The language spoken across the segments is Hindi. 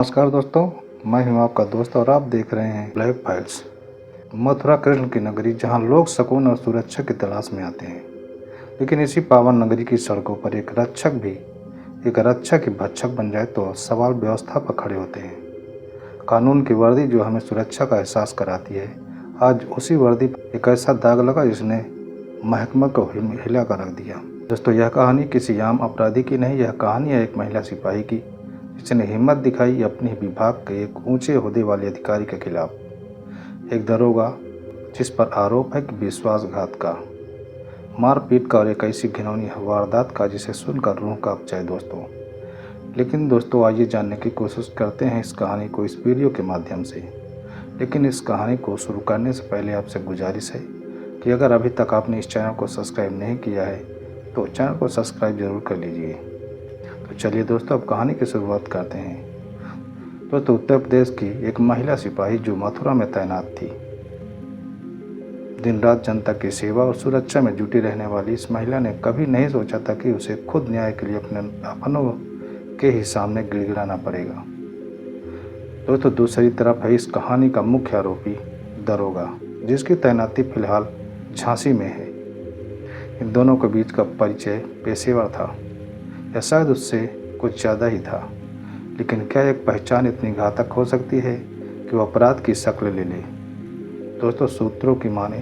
नमस्कार दोस्तों, मैं हूं आपका दोस्त और आप देख रहे हैं ब्लैक फाइल्स। मथुरा कृष्ण की नगरी जहां लोग सुकून और सुरक्षा की तलाश में आते हैं, लेकिन इसी पावन नगरी की सड़कों पर एक रक्षक ही भक्षक बन जाए तो सवाल व्यवस्था पर खड़े होते हैं। कानून की वर्दी जो हमें सुरक्षा का एहसास कराती है, आज उसी वर्दी पर एक ऐसा दाग लगा जिसने महकमा को हिला कर रख दिया। दोस्तों, यह कहानी किसी आम अपराधी की नहीं, यह कहानी है एक महिला सिपाही की जिसने हिम्मत दिखाई अपने विभाग के एक ऊंचे ओहदे वाले अधिकारी के खिलाफ। एक दरोगा जिस पर आरोप है कि विश्वासघात का, मारपीट का और एक ऐसी घिनौनी वारदात का जिसे सुनकर रूह कांप जाए दोस्तों। लेकिन दोस्तों, आइए जानने की कोशिश करते हैं इस कहानी को इस वीडियो के माध्यम से। लेकिन इस कहानी को शुरू करने से पहले आपसे गुजारिश है कि अगर अभी तक आपने इस चैनल को सब्सक्राइब नहीं किया है तो चैनल को सब्सक्राइब जरूर कर लीजिए। तो चलिए दोस्तों, अब कहानी की शुरुआत करते हैं। दोस्तों, उत्तर प्रदेश की एक महिला सिपाही जो मथुरा में तैनात थी, दिन रात जनता की सेवा और सुरक्षा में जुटी रहने वाली इस महिला ने कभी नहीं सोचा था कि उसे खुद न्याय के लिए अपनों के ही सामने गिड़गिड़ाना पड़ेगा। दोस्तों, दूसरी तरफ है इस कहानी का मुख्य आरोपी दरोगा, जिसकी तैनाती फिलहाल झांसी में है। इन दोनों के बीच का परिचय पेशेवर था, या शायद उससे कुछ ज़्यादा ही था। लेकिन क्या एक पहचान इतनी घातक हो सकती है कि वो अपराध की शक्ल ले ले? दोस्तों, सूत्रों की माने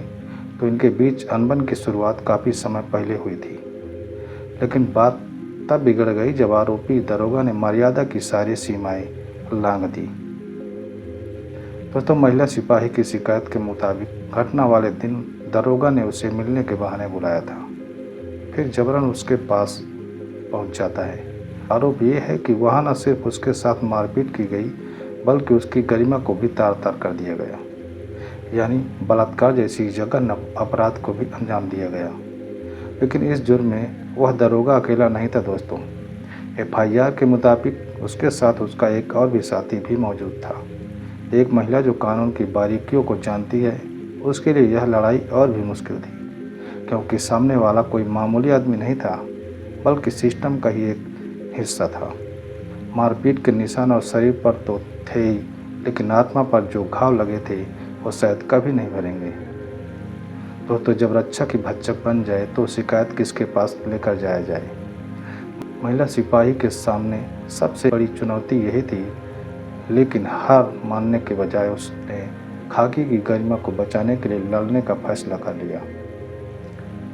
तो इनके बीच अनबन की शुरुआत काफ़ी समय पहले हुई थी, लेकिन बात तब बिगड़ गई जब आरोपी दरोगा ने मर्यादा की सारी सीमाएं लांघ दी। दोस्तों, महिला सिपाही की शिकायत के मुताबिक घटना वाले दिन दरोगा ने उसे मिलने के बहाने बुलाया था, फिर जबरन उसके पास पहुंच जाता है। आरोप ये है कि वहां न सिर्फ उसके साथ मारपीट की गई बल्कि उसकी गरिमा को भी तार तार कर दिया गया, यानी बलात्कार जैसी जघन्य अपराध को भी अंजाम दिया गया। लेकिन इस जुर्म में वह दरोगा अकेला नहीं था दोस्तों। एफआईआर के मुताबिक उसके साथ उसका एक और भी साथी भी मौजूद था। एक महिला जो कानून की बारीकियों को जानती है, उसके लिए यह लड़ाई और भी मुश्किल थी, क्योंकि सामने वाला कोई मामूली आदमी नहीं था बल्कि सिस्टम का ही एक हिस्सा था। मारपीट के निशान और शरीर पर तो थे ही, लेकिन आत्मा पर जो घाव लगे थे वो शायद कभी नहीं भरेंगे। दोस्तों, जब रक्षक ही भक्षक बन जाए तो शिकायत किसके पास लेकर जाया जाए? महिला सिपाही के सामने सबसे बड़ी चुनौती यही थी, लेकिन हार मानने के बजाय उसने खाकी की गरिमा को बचाने के लिए लड़ने का फैसला कर लिया।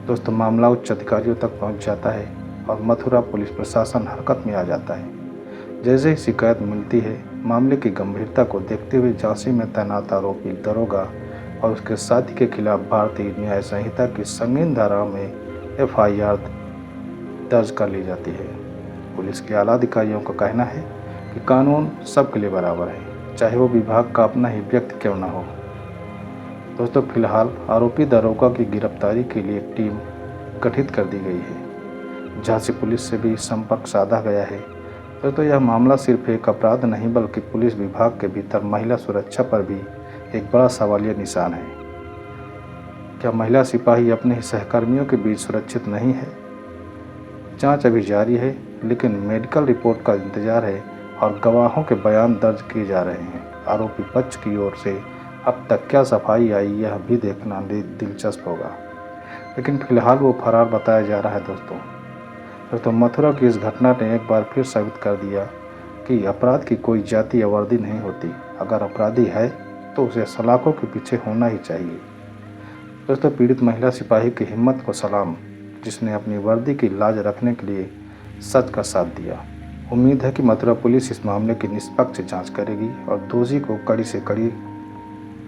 दोस्तों, मामला उच्च अधिकारियों तक पहुंच जाता है और मथुरा पुलिस प्रशासन हरकत में आ जाता है। जैसे ही शिकायत मिलती है, मामले की गंभीरता को देखते हुए झांसी में तैनात आरोपी दरोगा और उसके साथी के खिलाफ भारतीय न्याय संहिता की संगीन धाराओं में एफआईआर दर्ज कर ली जाती है। पुलिस के आला अधिकारियों का कहना है कि कानून सबके लिए बराबर है, चाहे वो विभाग का अपना ही व्यक्ति क्यों न हो। दोस्तों, फिलहाल आरोपी दरोगा की गिरफ्तारी के लिए एक टीम गठित कर दी गई है। झांसी पुलिस से भी संपर्क साधा गया है। तो यह मामला सिर्फ एक अपराध नहीं बल्कि पुलिस विभाग के भीतर महिला सुरक्षा पर भी एक बड़ा सवालिया निशान है। क्या महिला सिपाही अपने ही सहकर्मियों के बीच सुरक्षित नहीं है? जांच अभी जारी है, लेकिन मेडिकल रिपोर्ट का इंतजार है और गवाहों के बयान दर्ज किए जा रहे हैं। आरोपी पक्ष की ओर से अब तक क्या सफाई आई, यह भी देखना दिलचस्प होगा, लेकिन फिलहाल वो फरार बताया जा रहा है। दोस्तों, मथुरा की इस घटना ने एक बार फिर साबित कर दिया कि अपराध की कोई जाति या वर्दी नहीं होती। अगर अपराधी है तो उसे सलाखों के पीछे होना ही चाहिए। दोस्तों, पीड़ित महिला सिपाही की हिम्मत को सलाम, जिसने अपनी वर्दी की लाज रखने के लिए सच का साथ दिया। उम्मीद है कि मथुरा पुलिस इस मामले की निष्पक्ष जांच करेगी और दोषी को कड़ी से कड़ी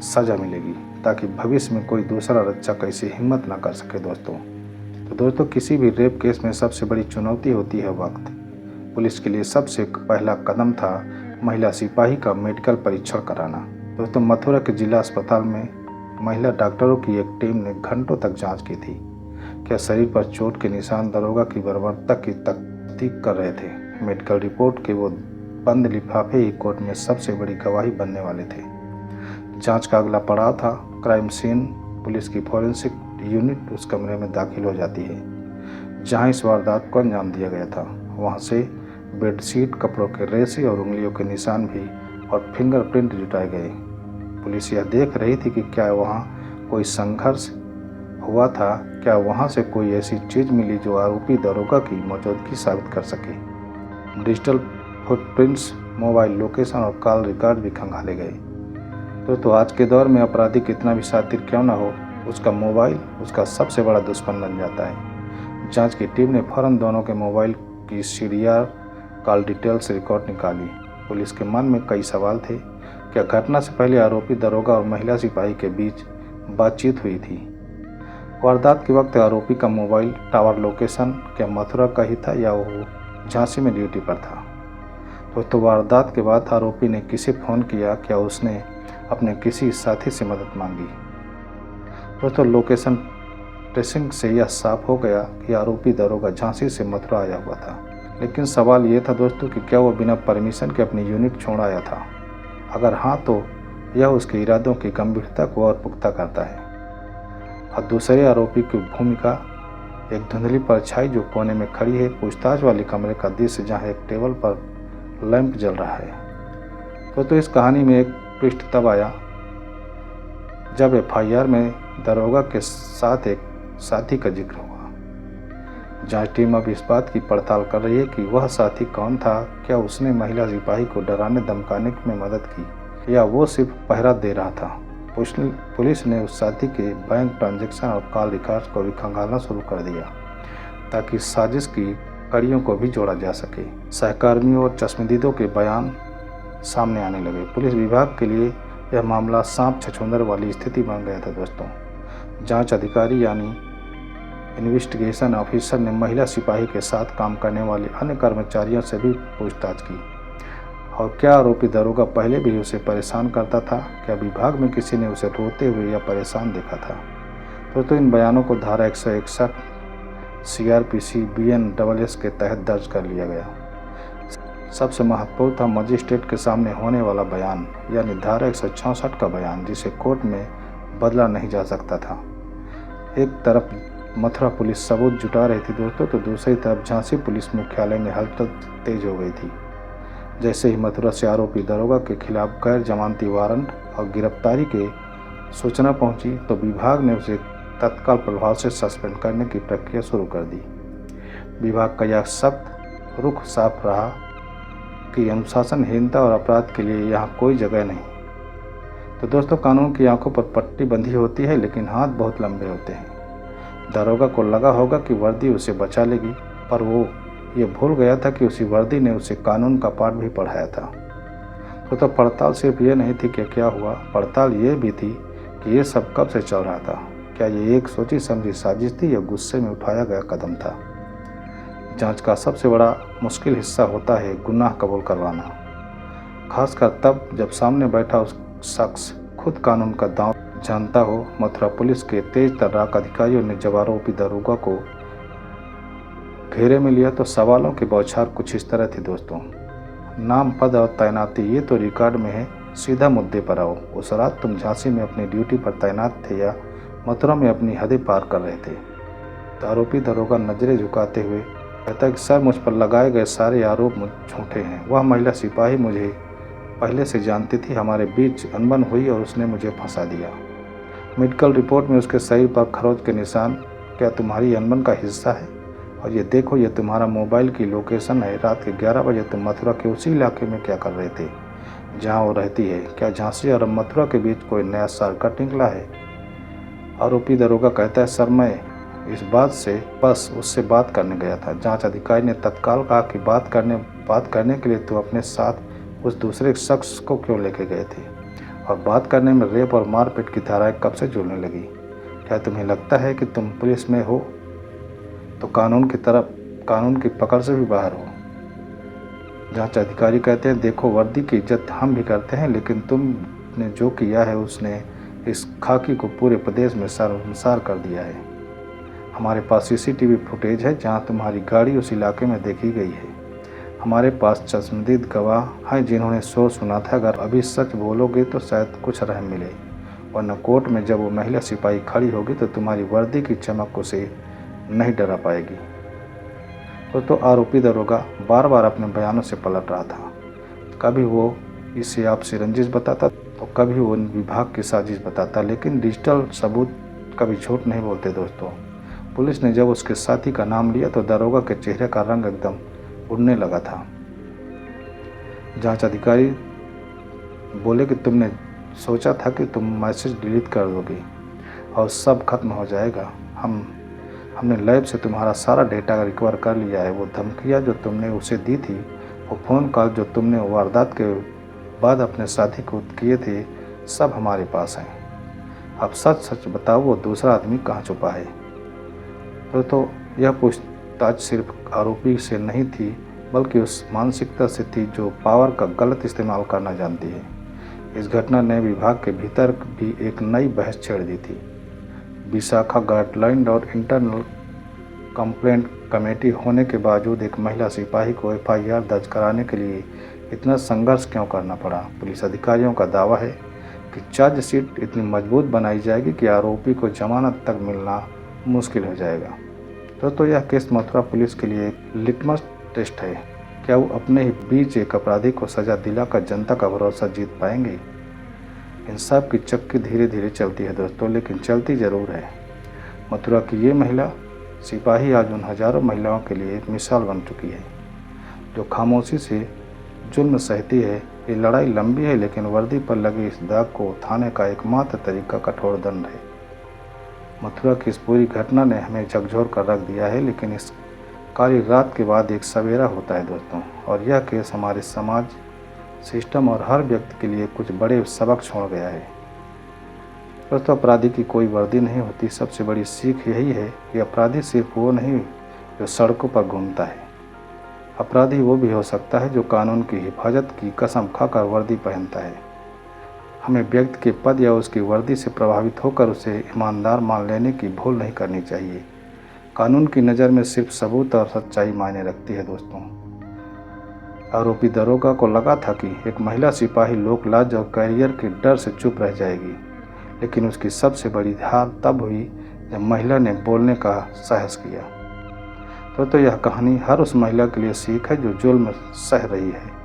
सजा मिलेगी, ताकि भविष्य में कोई दूसरा रक्षक ऐसी हिम्मत न कर सके। दोस्तों, किसी भी रेप केस में सबसे बड़ी चुनौती होती है वक्त। पुलिस के लिए सबसे पहला कदम था महिला सिपाही का मेडिकल परीक्षण कराना। दोस्तों, मथुरा के जिला अस्पताल में महिला डॉक्टरों की एक टीम ने घंटों तक जांच की थी। क्या शरीर पर चोट के निशान दरोगा की बर्बरता की तस्दीक कर रहे थे? मेडिकल रिपोर्ट के वो बंद लिफाफे ही कोर्ट में सबसे बड़ी गवाही बनने वाले थे। जांच का अगला पड़ाव था क्राइम सीन। पुलिस की फॉरेंसिक यूनिट उस कमरे में दाखिल हो जाती है जहां इस वारदात को अंजाम दिया गया था। वहां से बेडशीट, कपड़ों के रेशे और उंगलियों के निशान भी और फिंगरप्रिंट जुटाए गए। पुलिस यह देख रही थी कि क्या वहाँ कोई संघर्ष हुआ था, क्या वहाँ से कोई ऐसी चीज़ मिली जो आरोपी दरोगा की मौजूदगी साबित कर सके। डिजिटल फुटप्रिंट्स, मोबाइल लोकेशन और कॉल रिकॉर्ड भी खंगाले गए। तो आज के दौर में अपराधी कितना भी शातिर क्यों ना हो, उसका मोबाइल उसका सबसे बड़ा दुश्मन बन जाता है। जांच की टीम ने फौरन दोनों के मोबाइल की सीडीआर कॉल डिटेल्स रिकॉर्ड निकाली। पुलिस के मन में कई सवाल थे। क्या घटना से पहले आरोपी दरोगा और महिला सिपाही के बीच बातचीत हुई थी? वारदात के वक्त आरोपी का मोबाइल टावर लोकेशन क्या मथुरा का ही था या वो झांसी में ड्यूटी पर था? तो वारदात के बाद आरोपी ने किसे फ़ोन किया? क्या उसने अपने किसी साथी से मदद मांगी? दोस्तों, लोकेशन ट्रेसिंग से यह साफ हो गया कि आरोपी दरोगा झांसी से मथुरा आया हुआ था। लेकिन सवाल ये था दोस्तों कि क्या वो बिना परमिशन के अपनी यूनिट छोड़ आया था? अगर हाँ, तो यह उसके इरादों की गंभीरता को और पुख्ता करता है। और दूसरे आरोपी की भूमिका एक धुंधली परछाई जो कोने में खड़ी है, पूछताछ वाले कमरे का दृश्य जहाँ एक टेबल पर लैंप जल रहा है। तो इस कहानी में एक ट्विस्ट तब आया जब एफआईआर में दरोगा के साथ एक साथी का जिक्र हुआ। जांच टीम अब इस बात की पड़ताल कर रही है कि वह साथी कौन था। क्या उसने महिला सिपाही को डराने धमकाने में मदद की या वो सिर्फ पहरा दे रहा था? पुलिस ने उस साथी के बैंक ट्रांजैक्शन और कॉल रिकॉर्ड्स को भी खंगालना शुरू कर दिया ताकि साजिश की कड़ियों को भी जोड़ा जा सके। सहकर्मियों और चश्मदीदों के बयान सामने आने लगे। पुलिस विभाग के लिए यह मामला सांप छछूंदर वाली स्थिति बन गया था दोस्तों। जांच अधिकारी यानी इन्वेस्टिगेशन ऑफिसर ने महिला सिपाही के साथ काम करने वाले अन्य कर्मचारियों से भी पूछताछ की। और क्या आरोपी दरोगा पहले भी उसे परेशान करता था? क्या विभाग में किसी ने उसे रोते हुए या परेशान देखा था? तो इन बयानों को धारा 161 CRPC BNSS के तहत दर्ज कर लिया गया। सबसे महत्वपूर्ण था मजिस्ट्रेट के सामने होने वाला बयान, यानी धारा 166 का बयान, जिसे कोर्ट में बदला नहीं जा सकता था। एक तरफ मथुरा पुलिस सबूत जुटा रही थी दोस्तों, तो दूसरी तरफ झांसी पुलिस मुख्यालय में हलचल तेज हो गई थी। जैसे ही मथुरा से आरोपी दरोगा के खिलाफ गैर जमानती वारंट और गिरफ्तारी के सूचना पहुंची, तो विभाग ने उसे तत्काल प्रभाव से सस्पेंड करने की प्रक्रिया शुरू कर दी। विभाग का यह सख्त रुख साफ रहा कि अनुशासनहीनता और अपराध के लिए यहाँ कोई जगह नहीं। तो दोस्तों, कानून की आंखों पर पट्टी बंधी होती है, लेकिन हाथ बहुत लंबे होते हैं। दरोगा को लगा होगा कि वर्दी उसे बचा लेगी, पर वो ये भूल गया था कि उसी वर्दी ने उसे कानून का पाठ भी पढ़ाया था। तो पड़ताल सिर्फ ये नहीं थी कि क्या हुआ, पड़ताल ये भी थी कि ये सब कब से चल रहा था। क्या ये एक सोची समझी साजिश थी या गुस्से में उठाया गया कदम था? जांच का सबसे बड़ा मुश्किल हिस्सा होता है गुनाह कबूल करवाना, खासकर तब जब सामने बैठा उस शख्स खुद कानून का दांव जानता हो। मथुरा पुलिस के तेज तर्राक अधिकारियों ने जब आरोपी दरोगा को घेरे में लिया तो सवालों की बौछार कुछ इस तरह थी दोस्तों। नाम, पद और तैनाती ये तो रिकॉर्ड में है, सीधा मुद्दे पर आओ। उस रात तुम झांसी में अपनी ड्यूटी पर तैनात थे या मथुरा में अपनी हदें पार कर रहे थे? तो आरोपी दरोगा नजरें झुकाते हुए कहता कि सर, मुझ पर लगाए गए सारे आरोप झूठे हैं। वह महिला सिपाही मुझे पहले से जानती थी, हमारे बीच अनबन हुई और उसने मुझे फंसा दिया। मेडिकल रिपोर्ट में उसके शरीर पर खरोच के निशान क्या तुम्हारी अनबन का हिस्सा है? और ये देखो, ये तुम्हारा मोबाइल की लोकेशन है। रात के 11 बजे तुम मथुरा के उसी इलाके में क्या कर रहे थे जहाँ वो रहती है? क्या झांसी और मथुरा के बीच कोई नया शॉर्टकट निकला है? आरोपी दरोगा कहता है, सर मैं इस बात से बस उससे बात करने गया था। जांच अधिकारी ने तत्काल कहा कि बात करने के लिए तुम अपने साथ उस दूसरे शख्स को क्यों लेके गए थे? और बात करने में रेप और मारपीट की धाराएं कब से जुड़ने लगी? क्या तुम्हें लगता है कि तुम पुलिस में हो तो कानून की पकड़ से भी बाहर हो? जांच अधिकारी कहते हैं, देखो, वर्दी की इज्जत हम भी करते हैं, लेकिन तुमने जो किया है उसने इस खाकी को पूरे प्रदेश में शर्मसार कर दिया है। हमारे पास CCTV फुटेज है जहां तुम्हारी गाड़ी उस इलाके में देखी गई है। हमारे पास चश्मदीद गवाह हैं जिन्होंने शोर सुना था। अगर अभी सच बोलोगे तो शायद कुछ रहम मिले, वरना कोर्ट में जब वो महिला सिपाही खड़ी होगी तो तुम्हारी वर्दी की चमक उसे नहीं डरा पाएगी। तो आरोपी दरोगा बार बार अपने बयानों से पलट रहा था। कभी वो इसे आपसी रंजिश बताता तो कभी वो विभाग की साजिश बताता, लेकिन डिजिटल सबूत कभी झूठ नहीं बोलते दोस्तों। पुलिस ने जब उसके साथी का नाम लिया तो दरोगा के चेहरे का रंग एकदम उड़ने लगा था। जांच अधिकारी बोले कि तुमने सोचा था कि तुम मैसेज डिलीट कर दोगी और सब खत्म हो जाएगा। हमने लैब से तुम्हारा सारा डेटा रिकवर कर लिया है। वो धमकियाँ जो तुमने उसे दी थी, वो फ़ोन कॉल जो तुमने वारदात के बाद अपने साथी को किए थे, सब हमारे पास हैं। अब सच सच बताओ, वो दूसरा आदमी कहाँ छुपा है? तो यह पूछताछ सिर्फ आरोपी से नहीं थी, बल्कि उस मानसिकता से थी जो पावर का गलत इस्तेमाल करना जानती है। इस घटना ने विभाग के भीतर भी एक नई बहस छेड़ दी थी। विशाखा गाइडलाइन और इंटरनल कंप्लेंट कमेटी होने के बावजूद एक महिला सिपाही को एफआईआर दर्ज कराने के लिए इतना संघर्ष क्यों करना पड़ा? पुलिस अधिकारियों का दावा है कि चार्जशीट इतनी मजबूत बनाई जाएगी कि आरोपी को जमानत तक मिलना मुश्किल हो जाएगा। तो यह केस मथुरा पुलिस के लिए एक लिटमस टेस्ट है। क्या वो अपने ही बीच एक अपराधी को सजा दिलाकर जनता का भरोसा जीत पाएंगे? इंसाफ की चक्की धीरे धीरे चलती है दोस्तों, लेकिन चलती ज़रूर है। मथुरा की ये महिला सिपाही आज उन हजारों महिलाओं के लिए एक मिसाल बन चुकी है जो खामोशी से जुल्म सहती है। ये लड़ाई लंबी है, लेकिन वर्दी पर लगे इस दाग को उठाने का एकमात्र तरीका कठोर दंड है। मथुरा की इस पूरी घटना ने हमें झकझोर कर रख दिया है, लेकिन इस काली रात के बाद एक सवेरा होता है दोस्तों। और यह केस हमारे समाज, सिस्टम और हर व्यक्ति के लिए कुछ बड़े सबक छोड़ गया है। दोस्तों, अपराधी की कोई वर्दी नहीं होती। सबसे बड़ी सीख यही है कि अपराधी सिर्फ वो नहीं जो सड़कों पर घूमता है। अपराधी वो भी हो सकता है जो कानून की हिफाजत की कसम खाकर वर्दी पहनता है। हमें व्यक्ति के पद या उसकी वर्दी से प्रभावित होकर उसे ईमानदार मान लेने की भूल नहीं करनी चाहिए। कानून की नज़र में सिर्फ सबूत और सच्चाई मायने रखती है दोस्तों। आरोपी दरोगा को लगा था कि एक महिला सिपाही लोकलाज और करियर के डर से चुप रह जाएगी, लेकिन उसकी सबसे बड़ी हार तब हुई जब महिला ने बोलने का साहस किया। तो यह कहानी हर उस महिला के लिए सीख है जो जुल्म सह रही है।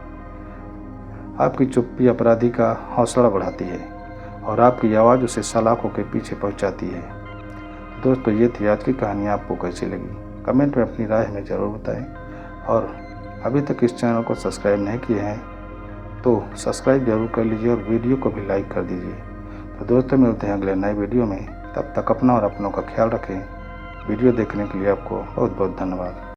आपकी चुप्पी अपराधी का हौसला बढ़ाती है और आपकी आवाज़ उसे सलाखों के पीछे पहुंचाती है। दोस्तों, ये थी आज की कहानी। आपको कैसी लगी कमेंट में अपनी राय हमें ज़रूर बताएं। और अभी तक इस चैनल को सब्सक्राइब नहीं किए हैं तो सब्सक्राइब जरूर कर लीजिए और वीडियो को भी लाइक कर दीजिए। तो दोस्तों, मिलते हैं अगले नए वीडियो में। तब तक अपना और अपनों का ख्याल रखें। वीडियो देखने के लिए आपको बहुत बहुत धन्यवाद।